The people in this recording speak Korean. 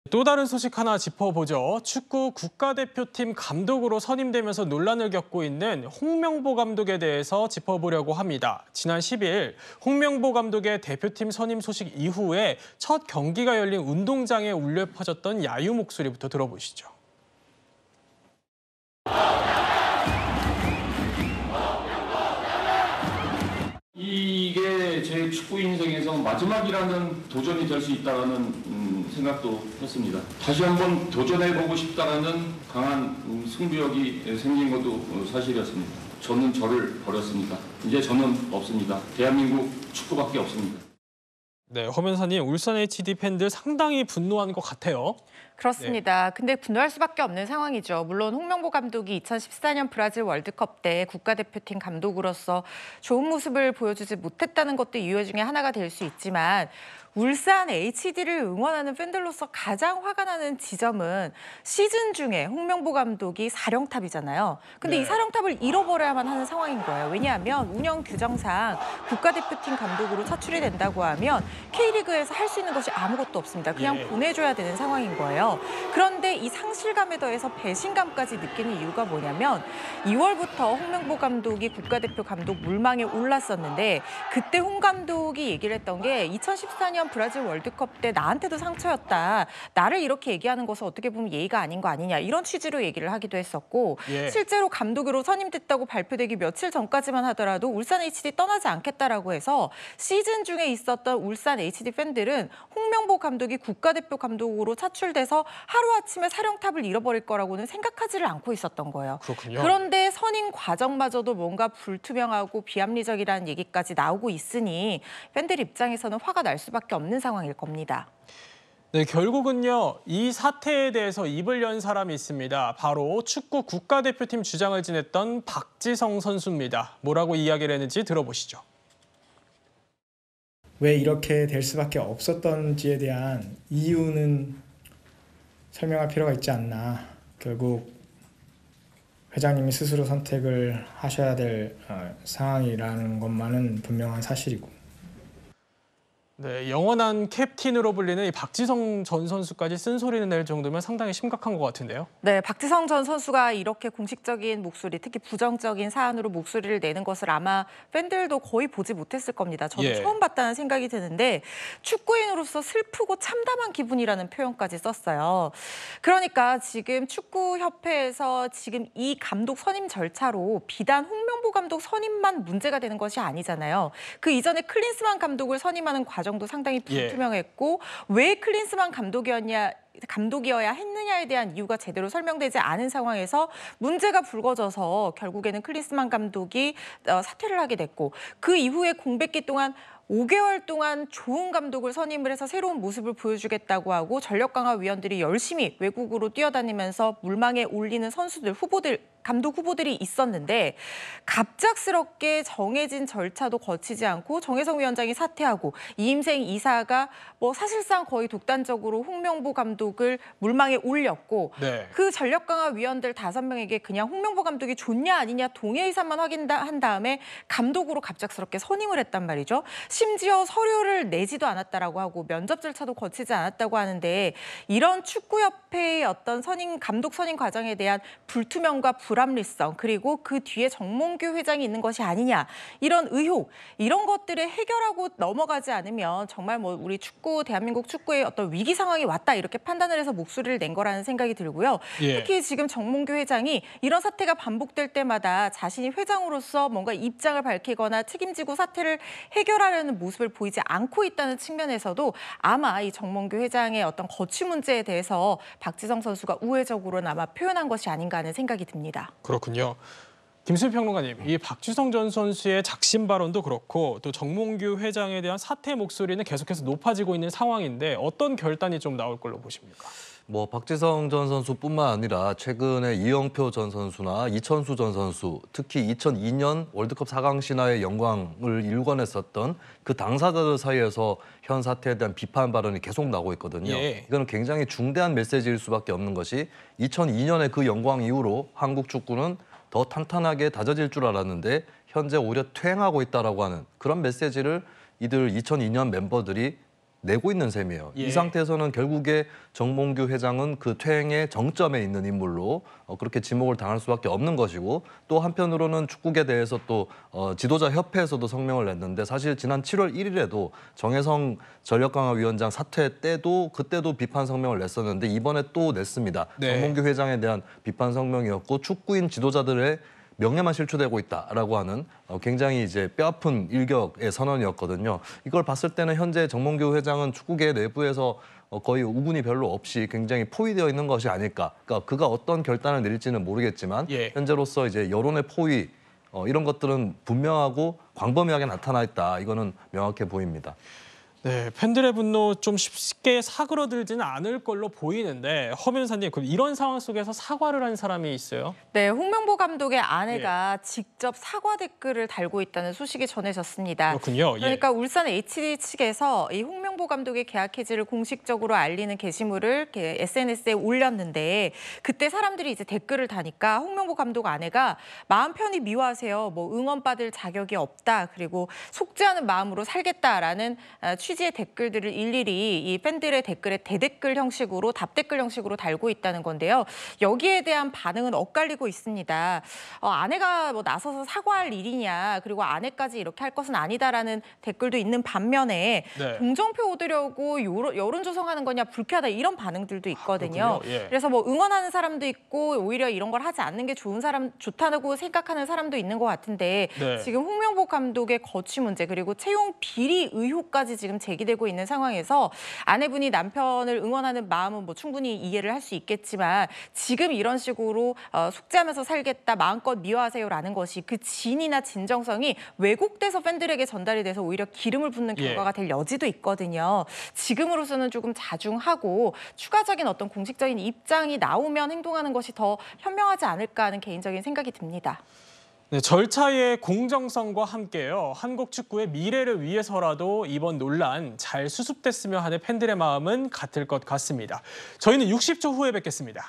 또 다른 소식 하나 짚어보죠. 축구 국가대표팀 감독으로 선임되면서 논란을 겪고 있는 홍명보 감독에 대해서 짚어보려고 합니다. 지난 10일 홍명보 감독의 대표팀 선임 소식 이후에 첫 경기가 열린 운동장에 울려 퍼졌던 야유 목소리부터 들어보시죠. 이게 제 축구 인생에서 마지막이라는 도전이 될 수 있다는 생각도 했습니다. 다시 한번 도전해보고 싶다는 강한 승부욕이 생긴 것도 사실이었습니다. 저는 저를 버렸습니다. 이제 저는 없습니다. 대한민국 축구밖에 없습니다. 네, 허 변호사님, 울산 HD 팬들 상당히 분노한 것 같아요. 그렇습니다. 근데 분노할 수밖에 없는 상황이죠. 물론 홍명보 감독이 2014년 브라질 월드컵 때 국가대표팀 감독으로서 좋은 모습을 보여주지 못했다는 것도 이유 중에 하나가 될 수 있지만 울산 HD를 응원하는 팬들로서 가장 화가 나는 지점은 시즌 중에 홍명보 감독이 사령탑이잖아요. 근데 이 사령탑을 잃어버려야만 하는 상황인 거예요. 왜냐하면 운영 규정상 국가대표팀 감독으로 차출이 된다고 하면 K리그에서 할 수 있는 것이 아무것도 없습니다. 그냥 보내줘야 되는 상황인 거예요. 그런데 이 상실감에 더해서 배신감까지 느끼는 이유가 뭐냐면 2월부터 홍명보 감독이 국가대표 감독 물망에 올랐었는데 그때 홍 감독이 얘기를 했던 게 2014년 브라질 월드컵 때 나한테도 상처였다. 나를 이렇게 얘기하는 것은 어떻게 보면 예의가 아닌 거 아니냐. 이런 취지로 얘기를 하기도 했었고 실제로 감독으로 선임됐다고 발표되기 며칠 전까지만 하더라도 울산 HD 떠나지 않겠다라고 해서 시즌 중에 있었던 울산 HD 팬들은 홍명보 감독이 국가대표 감독으로 차출돼서 하루아침에 사령탑을 잃어버릴 거라고는 생각하지를 않고 있었던 거예요. 그렇군요. 그런데 선임 과정마저도 뭔가 불투명하고 비합리적이라는 얘기까지 나오고 있으니 팬들 입장에서는 화가 날 수밖에 없는 상황일 겁니다. 네, 결국은요, 이 사태에 대해서 입을 연 사람이 있습니다. 바로 축구 국가대표팀 주장을 지냈던 박지성 선수입니다. 뭐라고 이야기를 했는지 들어보시죠. 왜 이렇게 될 수밖에 없었던지에 대한 이유는 설명할 필요가 있지 않나. 결국 회장님이 스스로 선택을 하셔야 될 상황이라는 것만은 분명한 사실이고. 네, 영원한 캡틴으로 불리는 이 박지성 전 선수까지 쓴소리를 낼 정도면 상당히 심각한 것 같은데요. 네, 박지성 전 선수가 이렇게 공식적인 목소리, 특히 부정적인 사안으로 목소리를 내는 것을 아마 팬들도 거의 보지 못했을 겁니다. 저는 처음 봤다는 생각이 드는데 축구인으로서 슬프고 참담한 기분이라는 표현까지 썼어요. 그러니까 지금 축구협회에서 지금 이 감독 선임 절차로 비단 홍명보 감독 선임만 문제가 되는 것이 아니잖아요. 그 이전에 클린스만 감독을 선임하는 과정도 상당히 불투명했고 왜 클린스만 감독이어야 했느냐에 대한 이유가 제대로 설명되지 않은 상황에서 문제가 불거져서 결국에는 클린스만 감독이 사퇴를 하게 됐고 그 이후에 공백기 동안 5개월 동안 좋은 감독을 선임을 해서 새로운 모습을 보여주겠다고 하고 전력 강화 위원들이 열심히 외국으로 뛰어다니면서 물망에 올리는 선수들, 감독 후보들이 있었는데 갑작스럽게 정해진 절차도 거치지 않고 정혜성 위원장이 사퇴하고 이임생 이사가 사실상 거의 독단적으로 홍명보 감독을 물망에 올렸고 그 전력 강화 위원들 5명에게 그냥 홍명보 감독이 좋냐 아니냐 동의 의사만 확인한 다음에 감독으로 갑작스럽게 선임을 했단 말이죠. 심지어 서류를 내지도 않았다라고 하고 면접 절차도 거치지 않았다고 하는데 이런 축구협회의 어떤 감독 선임 과정에 대한 불투명과 불합리성 그리고 그 뒤에 정몽규 회장이 있는 것이 아니냐 이런 의혹 이런 것들을 해결하고 넘어가지 않으면 정말 우리 대한민국 축구의 어떤 위기 상황이 왔다 이렇게 판단을 해서 목소리를 낸 거라는 생각이 들고요. 특히 지금 정몽규 회장이 이런 사태가 반복될 때마다 자신이 회장으로서 뭔가 입장을 밝히거나 책임지고 사태를 해결하려는 모습을 보이지 않고 있다는 측면에서도 아마 이 정몽규 회장의 어떤 거취 문제에 대해서 박지성 선수가 우회적으로는 아마 표현한 것이 아닌가 하는 생각이 듭니다. 그렇군요. 김수일 평론가님, 이 박지성 전 선수의 작심 발언도 그렇고 또 정몽규 회장에 대한 사퇴 목소리는 계속해서 높아지고 있는 상황인데 어떤 결단이 좀 나올 걸로 보십니까? 박지성 전 선수뿐만 아니라 최근에 이영표 전 선수나 이천수 전 선수, 특히 2002년 월드컵 4강 신화의 영광을 일궈냈었던 그 당사자들 사이에서 현 사태에 대한 비판 발언이 계속 나오고 있거든요. 이거는 굉장히 중대한 메시지일 수밖에 없는 것이 2002년의 그 영광 이후로 한국 축구는 더 탄탄하게 다져질 줄 알았는데 현재 오히려 퇴행하고 있다라고 하는 그런 메시지를 이들 2002년 멤버들이 내고 있는 셈이에요. 예. 이 상태에서는 결국에 정몽규 회장은 그 퇴행의 정점에 있는 인물로 그렇게 지목을 당할 수밖에 없는 것이고, 또 한편으로는 축구에 대해서 또 지도자 협회에서도 성명을 냈는데, 사실 지난 7월 1일에도 정혜성 전력강화위원장 사퇴 때도 그때도 비판 성명을 냈었는데 이번에 또 냈습니다. 네. 정몽규 회장에 대한 비판 성명이었고, 축구인 지도자들의 명예만 실추되고 있다라고 하는 굉장히 이제 뼈아픈 일격의 선언이었거든요. 이걸 봤을 때는 현재 정몽규 회장은 축구계 내부에서 거의 우군이 별로 없이 굉장히 포위되어 있는 것이 아닐까. 그러니까 그가 어떤 결단을 내릴지는 모르겠지만 예. 현재로서 이제 여론의 포위 이런 것들은 분명하고 광범위하게 나타나 있다. 이거는 명확해 보입니다. 네, 팬들의 분노 좀 쉽게 사그러들지는 않을 걸로 보이는데, 허 변호사님, 그럼 이런 상황 속에서 사과를 한 사람이 있어요? 네, 홍명보 감독의 아내가 직접 사과 댓글을 달고 있다는 소식이 전해졌습니다. 그렇군요. 예. 그러니까 울산 HD 측에서 이 홍명보 감독의 계약 해지를 공식적으로 알리는 게시물을 SNS에 올렸는데, 그때 사람들이 이제 댓글을 다니까 홍명보 감독 아내가 마음 편히 미워하세요. 뭐 응원받을 자격이 없다. 그리고 속죄하는 마음으로 살겠다라는 취지의 댓글들을 일일이 이 팬들의 댓글에 대댓글 형식으로 답댓글 형식으로 달고 있다는 건데요. 여기에 대한 반응은 엇갈리고 있습니다. 아내가 뭐 나서서 사과할 일이냐, 그리고 아내까지 이렇게 할 것은 아니다라는 댓글도 있는 반면에 네. 동정표 얻으려고 여론 조성하는 거냐, 불쾌하다 이런 반응들도 있거든요. 예. 그래서 뭐 응원하는 사람도 있고 오히려 이런 걸 하지 않는 게 좋다고 생각하는 사람도 있는 것 같은데, 네. 지금 홍명보 감독의 거취 문제 그리고 채용 비리 의혹까지 지금 제기되고 있는 상황에서 아내분이 남편을 응원하는 마음은 뭐 충분히 이해를 할 수 있겠지만, 지금 이런 식으로 속죄하면서 살겠다, 마음껏 미워하세요라는 것이 그 진이나 진정성이 왜곡돼서 팬들에게 전달이 돼서 오히려 기름을 붓는 결과가 될 여지도 있거든요. 지금으로서는 조금 자중하고 추가적인 어떤 공식적인 입장이 나오면 행동하는 것이 더 현명하지 않을까 하는 개인적인 생각이 듭니다. 네, 절차의 공정성과 함께요. 한국 축구의 미래를 위해서라도 이번 논란 잘 수습됐으면 하는 팬들의 마음은 같을 것 같습니다. 저희는 60초 후에 뵙겠습니다.